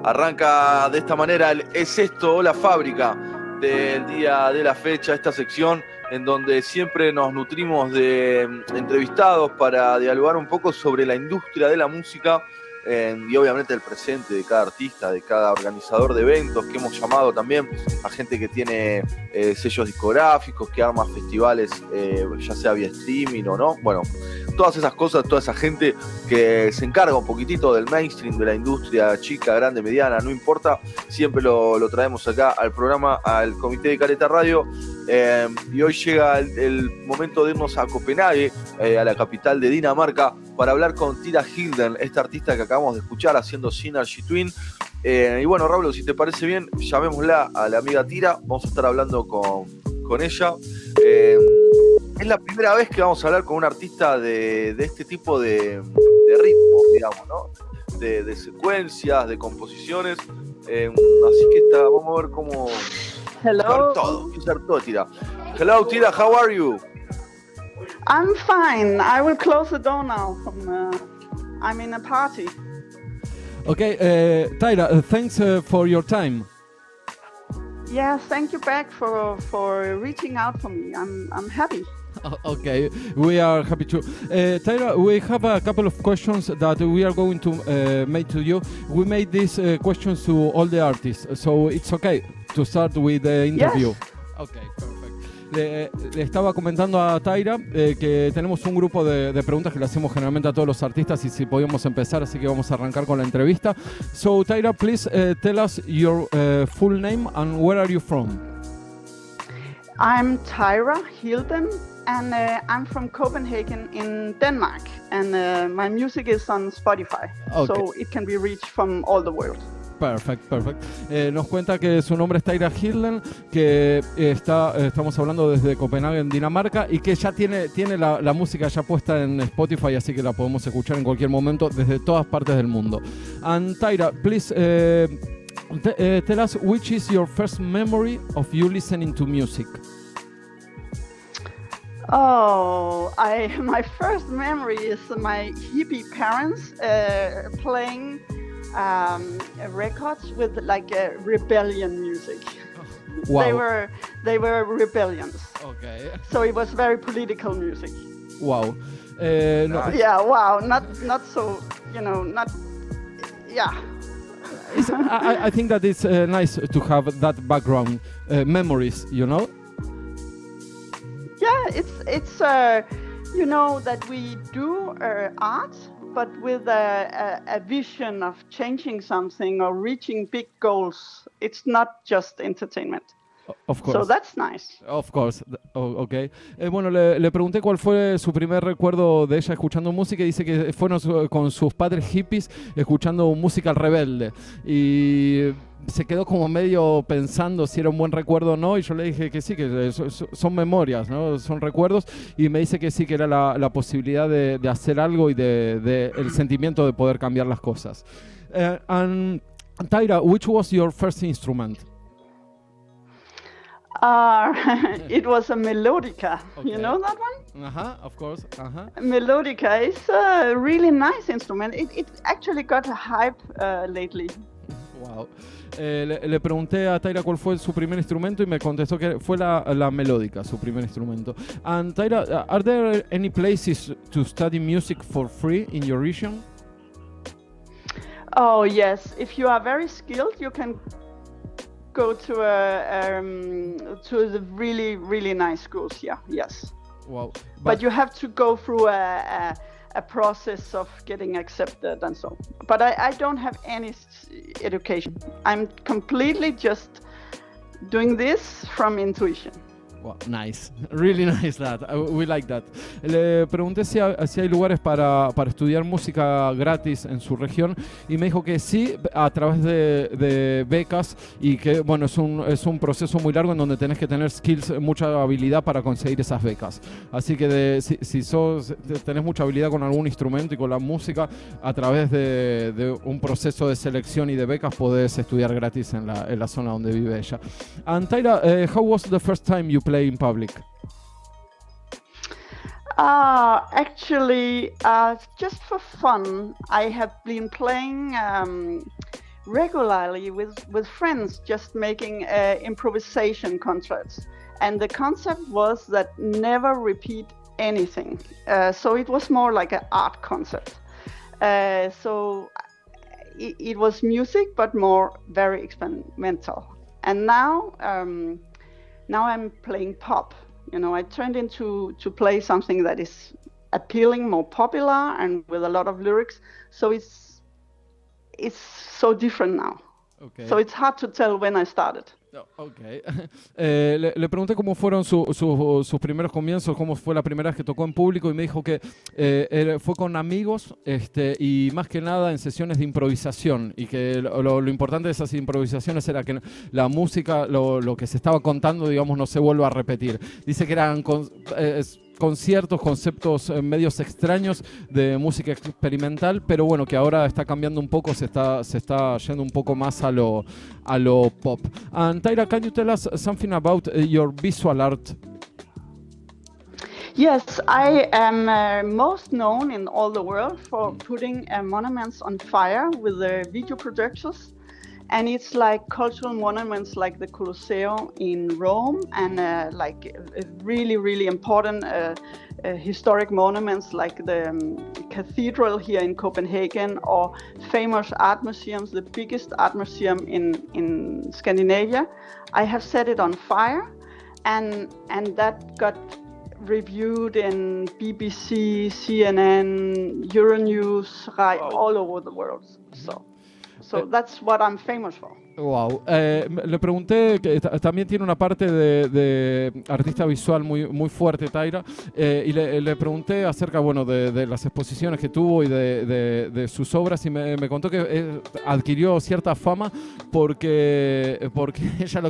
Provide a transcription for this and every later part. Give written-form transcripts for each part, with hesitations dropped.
Arranca de esta manera el Es Esto, la fábrica del día de la fecha, esta sección en donde siempre nos nutrimos de entrevistados para dialogar un poco sobre la industria de la música y obviamente el presente de cada artista, de cada organizador de eventos, que hemos llamado también a gente que tiene sellos discográficos, que arma festivales, ya sea vía streaming o no. Bueno, todas esas cosas, toda esa gente que se encarga un poquitito del mainstream, de la industria chica, grande, mediana, no importa, siempre lo traemos acá al programa, al Comité de Careta Radio. Y hoy llega el momento de irnos a Copenhague, a la capital de Dinamarca, para hablar con Thyrahilden, esta artista que acabamos de escuchar haciendo Synergy Twin. Y bueno, Raúl, si te parece bien, llamémosla a la amiga Tyra, vamos a estar hablando con ella. Es la primera vez que vamos a hablar con un artista de este tipo de ritmos, digamos, ¿no? De secuencias, de composiciones. Así que vamos a ver cómo... Hello. Todo, Tyra. Hello, Tyra, how are you? I'm fine. I will close the door now. I'm in a party. Okay, Tyra, thanks for your time. Yeah, thank you back for reaching out for me. I'm happy. Okay, we are happy too. Tyra, we have a couple of questions that we are going to make to you. We made these questions to all the artists, so it's okay to start with the interview. Yes. Okay, perfect. Le estaba comentando a Tyra que tenemos un grupo de preguntas que le hacemos generalmente a todos los artistas y si podíamos empezar, así que vamos a arrancar con la entrevista. So, Tyra, please tell us your full name and where are you from? I'm THYRA HILDEN, and I'm from Copenhagen in Denmark, and my music is on Spotify, okay. So it can be reached from all the world. Perfect. Nos cuenta que su nombre es Thyrahilden, que estamos hablando desde Copenhague, en Dinamarca, y que ya tiene la música ya puesta en Spotify, así que la podemos escuchar en cualquier momento desde todas partes del mundo. And Tyra, please tell us which is your first memory of you listening to music. Oh, my first memory is my hippie parents playing records with like rebellion music. Wow. They were rebellions. Okay. So it was very political music. Wow. No. Yeah. Wow. Not so. Not. Yeah. I think that it's nice to have that background memories. Yeah. It's that we do art, but with a vision of changing something or reaching big goals. It's not just entertainment. Of course. So that's nice. Of course. Okay. Bueno, le pregunté cuál fue su primer recuerdo de ella escuchando música y dice que fueron con sus padres hippies escuchando música rebelde. Y se quedó como medio pensando si era un buen recuerdo o no, y yo le dije que sí, que son memorias, ¿no? Son recuerdos, y me dice que sí, que era la posibilidad de hacer algo y de el sentimiento de poder cambiar las cosas. And Tyra, which was your first instrument? It was a melodica. Okay. You know that one? Of course. Melodica is a really nice instrument. It actually got a hype lately. Wow. Le pregunté a Tyra cuál fue su primer instrumento y me contestó que fue la melódica, su primer instrumento. And Tyra, are there any places to study music for free in your region? Oh yes, if you are very skilled, you can go to the really, really nice schools. Yeah, yes. Wow. But you have to go through a process of getting accepted and so. But I don't have any education. I'm completely just doing this from intuition. Wow, nice. Really nice that. We like that. Le pregunté si hay lugares para estudiar música gratis en su región y me dijo que sí, a través de becas, y que bueno, es un proceso muy largo en donde tenés que tener skills, mucha habilidad para conseguir esas becas. Así que si tenés mucha habilidad con algún instrumento y con la música, a través de un proceso de selección y de becas podés estudiar gratis en la zona donde vive ella. And Tyra, how was the first time you played in public? Actually, just for fun, I have been playing regularly with friends, just making improvisation concerts. And the concept was that never repeat anything. So it was more like an art concert. So it was music, but more very experimental. And now I'm playing pop. You know, I turned into to play something that is appealing, more popular, and with a lot of lyrics. So it's so different now. Okay. So it's hard to tell when I started. Ok. Le pregunté cómo fueron sus primeros comienzos, cómo fue la primera vez que tocó en público, y me dijo que fue con amigos y más que nada en sesiones de improvisación, y que lo importante de esas improvisaciones era que la música, lo que se estaba contando, digamos, no se vuelva a repetir. Dice que eran conciertos, conceptos medios extraños de música experimental, pero bueno, que ahora está cambiando un poco, se está yendo un poco más a lo pop. And Thyra, can you tell us something about your visual art? Yes, I am most known in all the world for putting monuments on fire with the video projectors. And it's like cultural monuments like the Colosseum in Rome, and like really, really important historic monuments like the cathedral here in Copenhagen, or famous art museums, the biggest art museum in Scandinavia. I have set it on fire, and that got reviewed in BBC, CNN, Euronews, all over the world. So that's what I'm famous for. Wow. Le pregunté, que también tiene una parte de artista visual muy fuerte, Thyra, y le pregunté acerca, bueno, de las exposiciones que tuvo y de sus obras, y me contó que adquirió cierta fama porque ella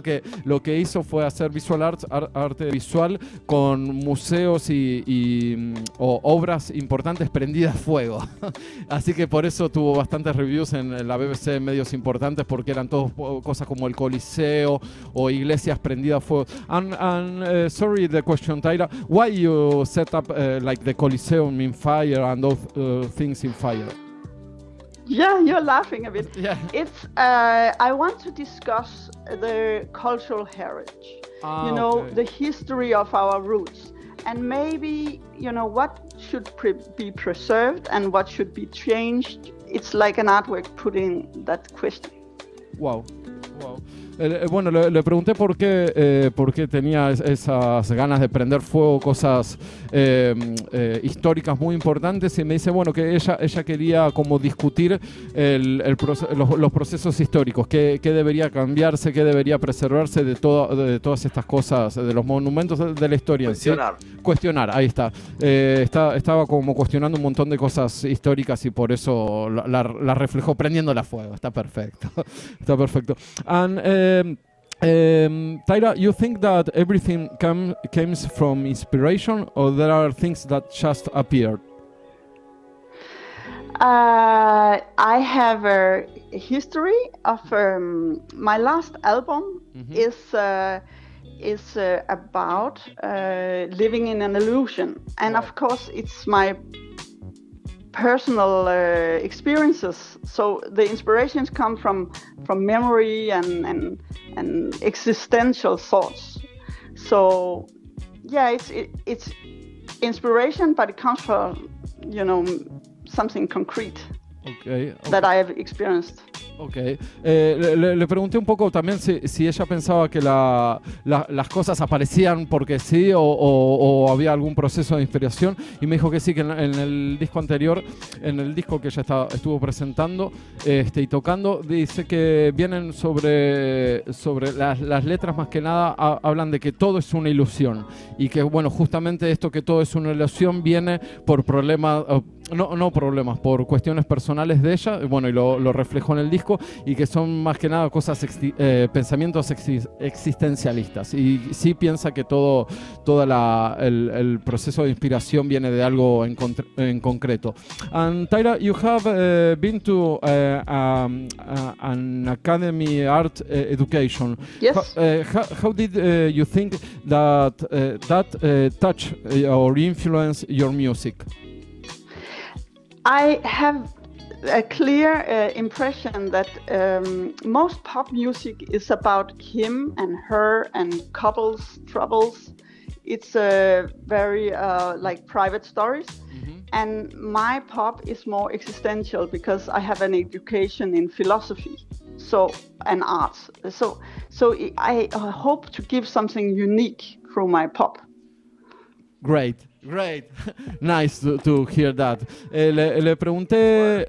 lo que hizo fue hacer visual arts, arte visual con museos o obras importantes prendidas a fuego. Así que por eso tuvo bastantes reviews en la BBC, medios importantes, porque eran todos cosas como el Coliseo o iglesias prendidas a fuego. And sorry, the question, Thyra, why you set up like the Coliseum in fire and those things in fire? Yeah, you're laughing a bit. Yeah. It's I want to discuss the cultural heritage. Okay. The history of our roots, and maybe what should be preserved and what should be changed. It's like an artwork putting that question. Wow. Bueno, le pregunté por qué tenía esas ganas de prender fuego cosas históricas muy importantes, y me dice, bueno, que ella quería como discutir los procesos históricos, qué debería cambiarse, qué debería preservarse de todas estas cosas, de los monumentos de la historia. Cuestionar. ¿Sí? Cuestionar, ahí está. Estaba como cuestionando un montón de cosas históricas, y por eso la reflejó prendiéndola a fuego. Está perfecto. Está perfecto. And Thyra, you think that everything comes from inspiration, or there are things that just appeared? I have a history of my last album is about living in an illusion, and of course it's my personal experiences. So the inspirations come from memory and existential thoughts. So yeah, it's inspiration, but it comes from something concrete that I have experienced. Ok. Le pregunté un poco también si ella pensaba que las cosas aparecían porque sí, o había algún proceso de inspiración, y me dijo que sí, que en el disco anterior, en el disco que ella estuvo presentando y tocando, dice que vienen sobre las letras, más que nada hablan de que todo es una ilusión, y que bueno, justamente esto, que todo es una ilusión, viene por problemas, no problemas, por cuestiones personales de ella, bueno, y lo reflejó en el disco, y que son más que nada cosas, pensamientos existencialistas, y sí piensa que todo el proceso de inspiración viene de algo en concreto. And Thyra, you have been to an academy art education. Yes. How did you think that touch or influence your music? I have a clear impression that most pop music is about him and her and couples troubles. It's very like private stories. And my pop is more existential because I have an education in philosophy, and arts. So I hope to give something unique through my pop. Great. Nice to hear that. Le pregunté,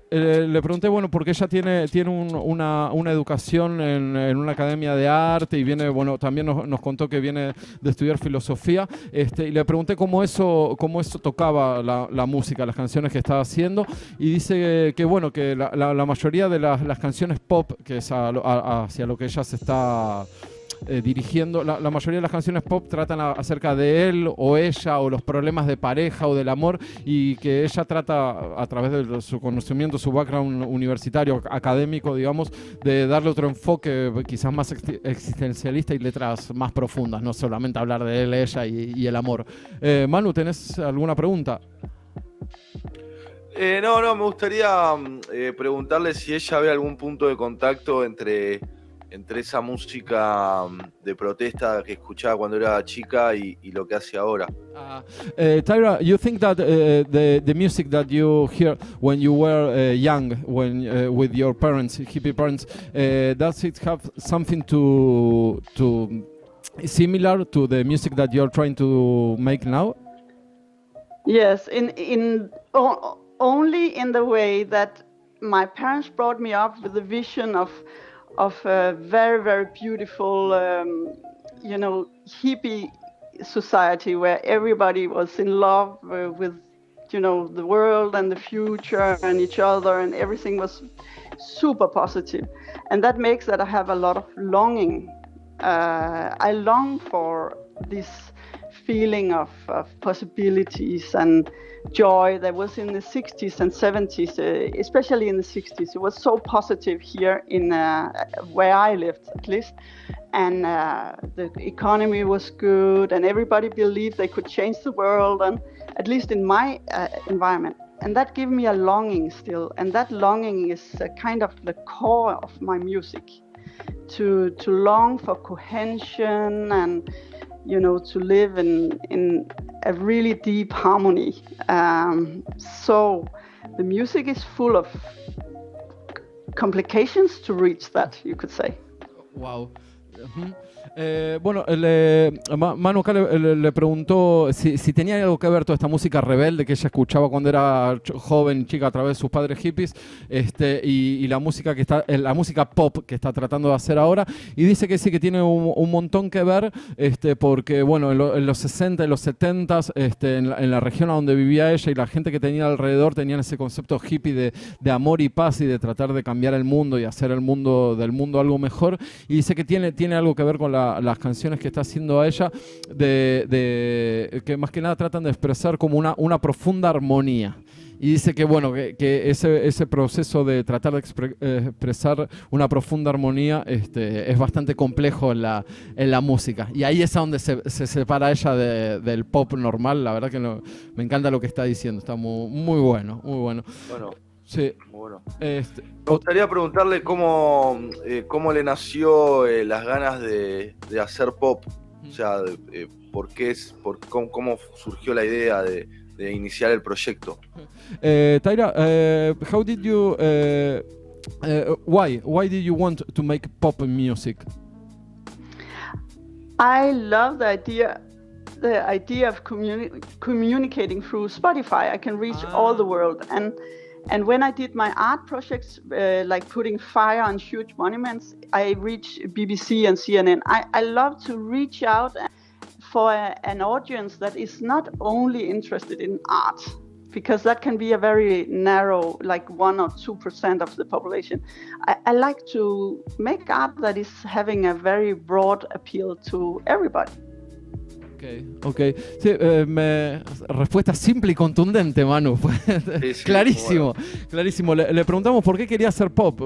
bueno, porque ella tiene una educación en una academia de arte y viene, bueno, también nos contó que viene de estudiar filosofía, y le pregunté cómo eso tocaba la música, las canciones que estaba haciendo, y dice que bueno, que la mayoría de las canciones pop, que es hacia lo que ella se está dirigiendo, la mayoría de las canciones pop tratan acerca de él o ella o los problemas de pareja o del amor, y que ella trata a través de su conocimiento, su background universitario, académico, digamos, de darle otro enfoque quizás más existencialista y letras más profundas, no solamente hablar de él, ella y el amor. Manu, ¿tenés alguna pregunta? No, me gustaría preguntarle si ella ve algún punto de contacto entre esa música de protesta que escuchaba cuando era chica y lo que hace ahora. Tyra, you think that the music that you hear when you were young, when with your parents, hippie parents, does it have something to similar to the music that you're trying to make now? Yes, only in the way that my parents brought me up with the vision of a very, very beautiful, hippie society where everybody was in love with, the world and the future and each other, and everything was super positive. And that makes that I have a lot of longing. I long for this feeling of possibilities and joy that was in the 60s and 70s, especially in the 60s. It was so positive here in where I lived, at least. And the economy was good, and everybody believed they could change the world, and at least in my environment. And that gave me a longing still. And that longing is kind of the core of my music, to long for cohesion and to live in a really deep harmony. So the music is full of complications to reach that, you could say. Wow. Bueno, Manu acá le preguntó si tenía algo que ver toda esta música rebelde que ella escuchaba cuando era joven, chica, a través de sus padres hippies, y la música la música pop que está tratando de hacer ahora, y dice que sí, que tiene un montón que ver, porque bueno, en los 60 y los 70, en la región a donde vivía ella y la gente que tenía alrededor tenían ese concepto hippie de amor y paz y de tratar de cambiar el mundo y hacer del mundo algo mejor, y dice que tiene algo que ver con las canciones que está haciendo a ella, que más que nada tratan de expresar como una profunda armonía. Y dice que bueno, que ese proceso de tratar de expresar una profunda armonía es bastante complejo en la música. Y ahí es a donde se separa ella del pop normal. La verdad que me encanta lo que está diciendo. Está muy bueno, muy bueno. Bueno. Sí. Bueno. Me gustaría preguntarle cómo le nació las ganas de hacer pop. O sea, cómo surgió la idea de iniciar el proyecto. Tyra, how did you why did you want to make pop music? I love the idea of communicating through Spotify. I can reach all the world, and when I did my art projects, like putting fire on huge monuments, I reached BBC and CNN. I love to reach out for an audience that is not only interested in art, because that can be a very narrow, like 1 or 2% of the population. I like to make art that is having a very broad appeal to everybody. Okay. Sí, respuesta simple y contundente, Manu. Sí, clarísimo, bueno. Clarísimo. Le preguntamos por qué quería hacer pop,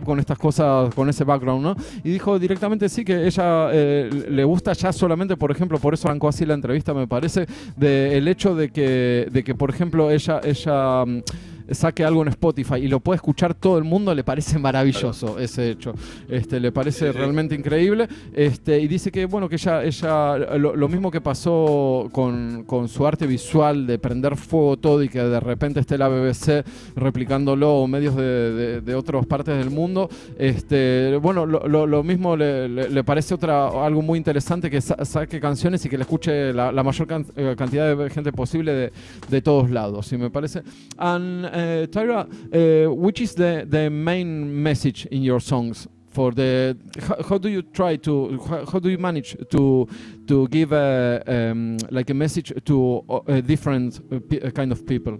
con estas cosas, con ese background, ¿no? Y dijo directamente sí, que ella le gusta ya solamente, por ejemplo, por eso arrancó así la entrevista, me parece, el hecho de que por ejemplo, ella saque algo en Spotify y lo puede escuchar todo el mundo, le parece maravilloso ese hecho. Le parece realmente increíble. Y dice que, bueno, que ella lo mismo que pasó con su arte visual de prender fuego todo y que de repente esté la BBC replicándolo o medios de otras partes del mundo. Bueno, lo mismo le parece algo muy interesante, que saque canciones y que le escuche la mayor cantidad de gente posible de todos lados, y me parece. And Thyra, which is the main message in your songs? For how do you how do you manage to give like a message to different kind of people?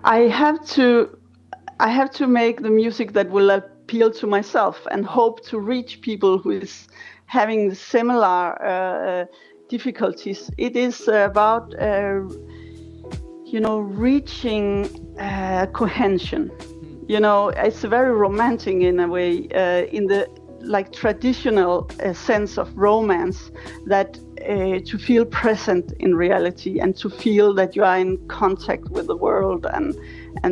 I have to make the music that will appeal to myself and hope to reach people who is having similar difficulties. It is about reaching cohesion. It's very romantic in a way, in the traditional sense of romance, that to feel present in reality and to feel that you are in contact with the world and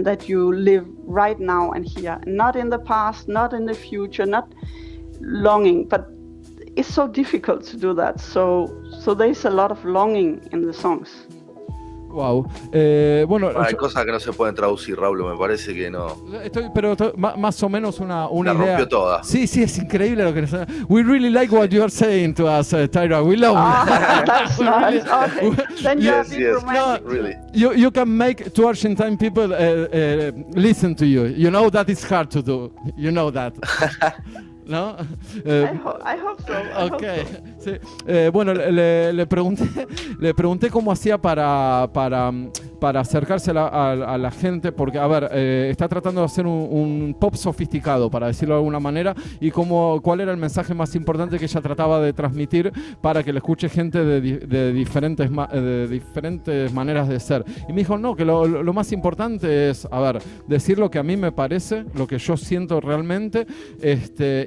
that you live right now and here, not in the past, not in the future, not longing. But it's so difficult to do that. So there's a lot of longing in the songs. Wow. Bueno, hay cosas que no se pueden traducir, Raúl, me parece que no. Pero más o menos una la idea. Rompió toda. Sí, es increíble lo que nos. We really like what you are saying to us, Thyra. We love it. That's nice. Okay. Then yes. No, really. You can make two Argentine people listen to you. You know that is hard to do. You know that. ¿No? I hope so. Okay. Sí. Bueno, le pregunté cómo hacía para acercarse a la gente, porque, a ver, está tratando de hacer un pop sofisticado, para decirlo de alguna manera, y cuál era el mensaje más importante que ella trataba de transmitir para que le escuche gente de diferentes maneras de ser. Y me dijo, no, que lo más importante es, a ver, decir lo que a mí me parece, lo que yo siento realmente,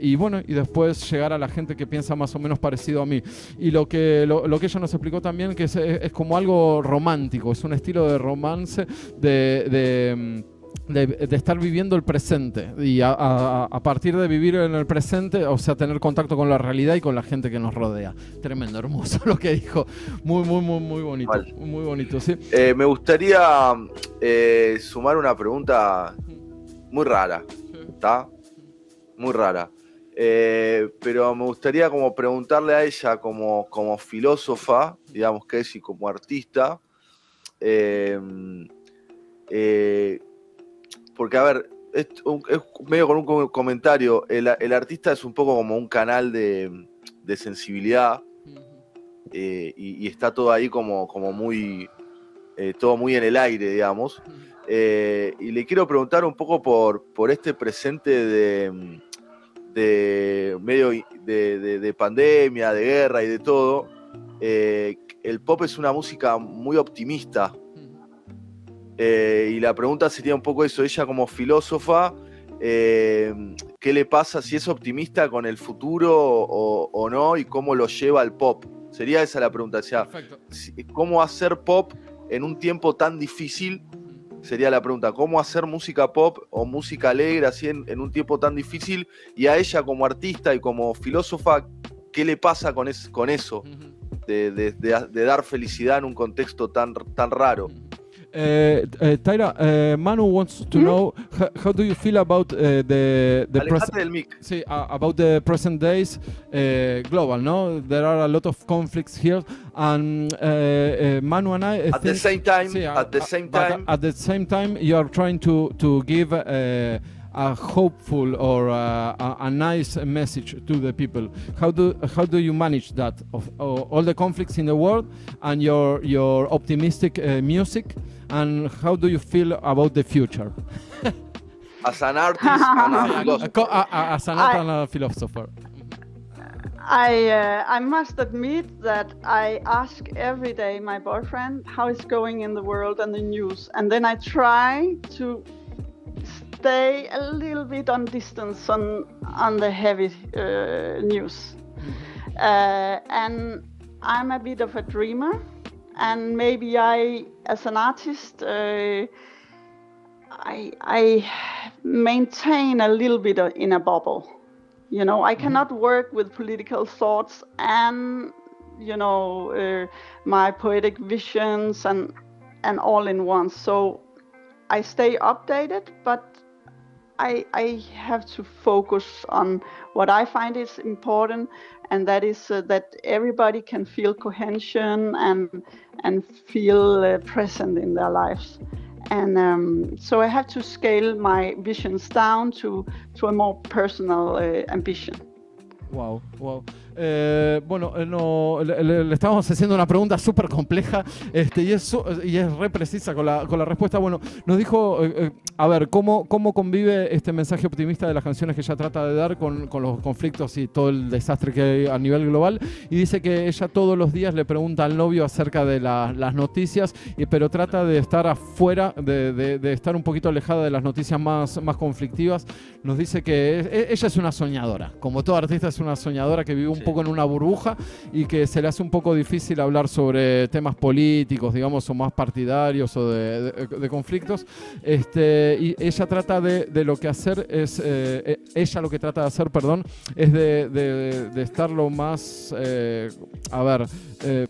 y bueno, y después llegar a la gente que piensa más o menos parecido a mí. Y lo que ella nos explicó también, que es como algo romántico, es un estilo de romance de estar viviendo el presente, y a partir de vivir en el presente, o sea, tener contacto con la realidad y con la gente que nos rodea. Tremendo, hermoso lo que dijo. Muy bonito. Mal. Muy bonito, sí. Me gustaría sumar una pregunta muy rara, ¿está? Muy rara. Pero me gustaría como preguntarle a ella como filósofa, digamos que es, y como artista, porque, a ver, es medio con un comentario, el artista es un poco como un canal de sensibilidad, y está todo ahí como muy, todo muy en el aire, digamos, y le quiero preguntar un poco por este presente de medio de pandemia, de guerra y de todo. El pop es una música muy optimista, y la pregunta sería un poco eso, ella como filósofa, ¿qué le pasa, si es optimista con el futuro o no, y cómo lo lleva al pop? Sería esa la pregunta, o sea, ¿cómo hacer pop en un tiempo tan difícil? Sería la pregunta, ¿cómo hacer música pop o música alegre así en un tiempo tan difícil? Y a ella como artista y como filósofa, ¿qué le pasa con eso? De dar felicidad en un contexto tan raro. Thyra, Manu wants to know how do you feel about the about the present days global, no? There are a lot of conflicts here, and Manu and I at the same time you are trying to give a hopeful or a nice message to the people. How do you manage that of all the conflicts in the world and your optimistic music? And how do you feel about the future? As an artist and a philosopher. As an artist and a philosopher. I must admit that I ask every day my boyfriend how it's going in the world and the news, and then I try to stay a little bit on distance on the heavy news. And I'm a bit of a dreamer. And maybe I, as an artist, I maintain a little bit in a bubble. You know, I cannot work with political thoughts and, you know, my poetic visions and all in one. So I stay updated, but I have to focus on what I find is important, and that is that everybody can feel cohesion and feel present in their lives. And so I have to scale my visions down to a more personal ambition. Wow, wow. Bueno, no, le estábamos haciendo una pregunta súper compleja y es re precisa con la respuesta. Bueno, nos dijo, a ver, ¿cómo convive este mensaje optimista de las canciones que ella trata de dar con los conflictos y todo el desastre que hay a nivel global? Y dice que ella todos los días le pregunta al novio acerca de las noticias, pero trata de estar afuera, de estar un poquito alejada de las noticias más conflictivas. Nos dice que ella es una soñadora, como todo artista es una soñadora que vive un poco en una burbuja y que se le hace un poco difícil hablar sobre temas políticos, digamos, o más partidarios o de conflictos. Y ella trata de lo que hacer es, ella lo que trata de hacer, perdón, es de estar lo más,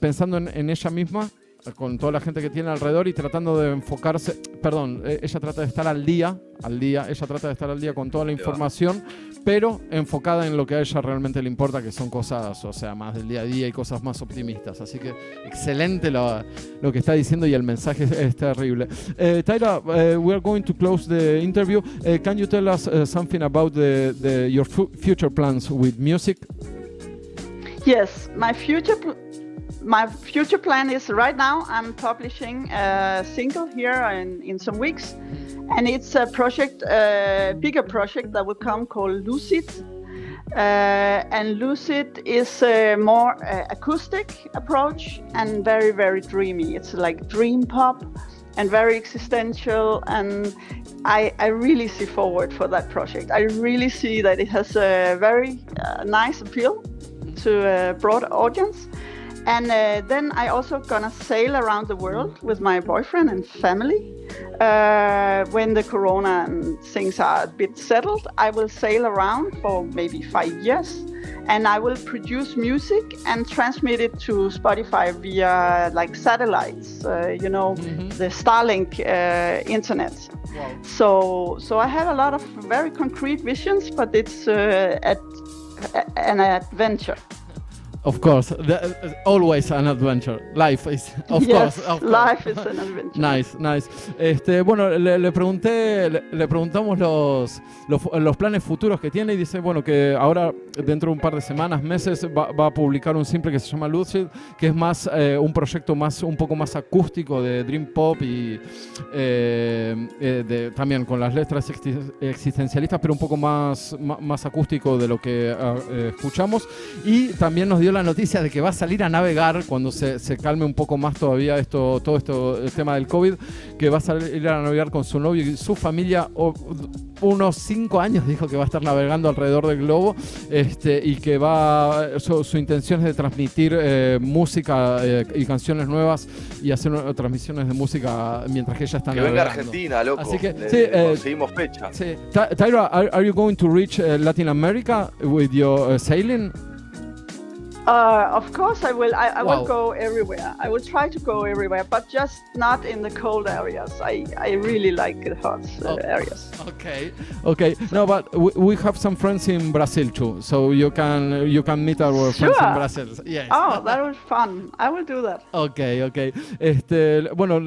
pensando en ella misma, con toda la gente que tiene alrededor y tratando de enfocarse, ella trata de estar al día, ella trata de estar al día con toda la información, pero enfocada en lo que a ella realmente le importa, que son cosas, o sea, más del día a día y cosas más optimistas. Así que excelente lo que está diciendo y el mensaje es terrible. Thyra, we are going to close the interview. Can you tell us something about your future plans with music? Yes, my future plan is right now I'm publishing a single here in some weeks, and it's a project, bigger project that will come called Lucid. And Lucid is a more acoustic approach and very, very dreamy. It's like dream pop and very existential, and I really see forward for that project. I really see that it has a very nice appeal to a broad audience. And then I also gonna sail around the world with my boyfriend and family. When the corona and things are a bit settled, I will sail around for maybe 5 years, and I will produce music and transmit it to Spotify via like satellites, the Starlink internet. Wow. So I have a lot of very concrete visions, but it's an adventure. Of course, always an adventure. Life is, of course. Life is an adventure. Nice. Bueno, le preguntamos los planes futuros que tiene y dice, bueno, que ahora dentro de un par de semanas, meses, va a publicar un simple que se llama Lucid, que es más un proyecto un poco más acústico de dream pop y también con las letras existencialistas, pero un poco más acústico de lo que escuchamos. Y también nos dio la noticia de que va a salir a navegar cuando se calme un poco más todavía el tema del COVID, que va a salir a navegar con su novio y su familia. Unos 5 años dijo que va a estar navegando alrededor del globo, y que su intención es de transmitir música y canciones nuevas y hacer transmisiones de música mientras que ella está navegando. Que venga a Argentina, loco. Así que conseguimos fecha. Sí. Thyra, are you going to reach Latin America with your sailing? Of course I will. I will go everywhere. I will try to go everywhere, but just not in the cold areas. I really like the hot areas. Okay. No, but we have some friends in Brazil too, so you can meet our friends in Brazil. Yes. Oh, that was fun. I will do that. Okay. Bueno,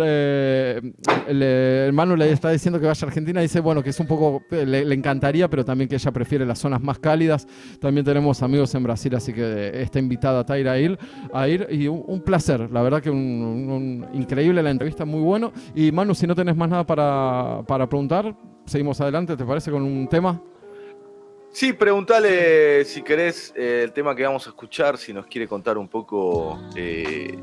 el Manu le está diciendo que vaya a Argentina. Dice, bueno, que es un poco, le encantaría, pero también que ella prefiere las zonas más cálidas. También tenemos amigos en Brasil, así que está invitada a Thyra a ir y un placer, la verdad que increíble la entrevista, muy bueno. Y Manu, si no tenés más nada para preguntar, seguimos adelante, ¿te parece, con un tema? Sí, preguntale si querés el tema que vamos a escuchar, si nos quiere contar un poco de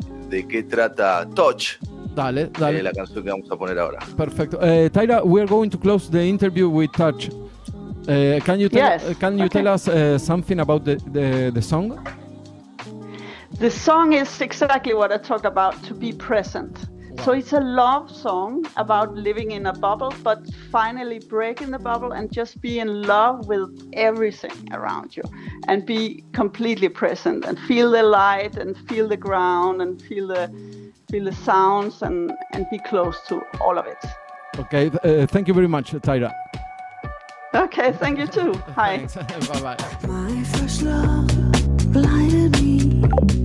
qué trata Touch. Dale. La canción que vamos a poner ahora. Perfecto. Thyra, we are going to close the interview with Touch. Can you tell us something about the song? The song is exactly what I talked about, to be present. So it's a love song about living in a bubble, but finally breaking the bubble and just be in love with everything around you and be completely present and feel the light and feel the ground and feel the sounds and be close to all of it. Okay, thank you very much, Thyra. Okay, thank you too. Hi. Thanks. Bye-bye. My first love blinded me.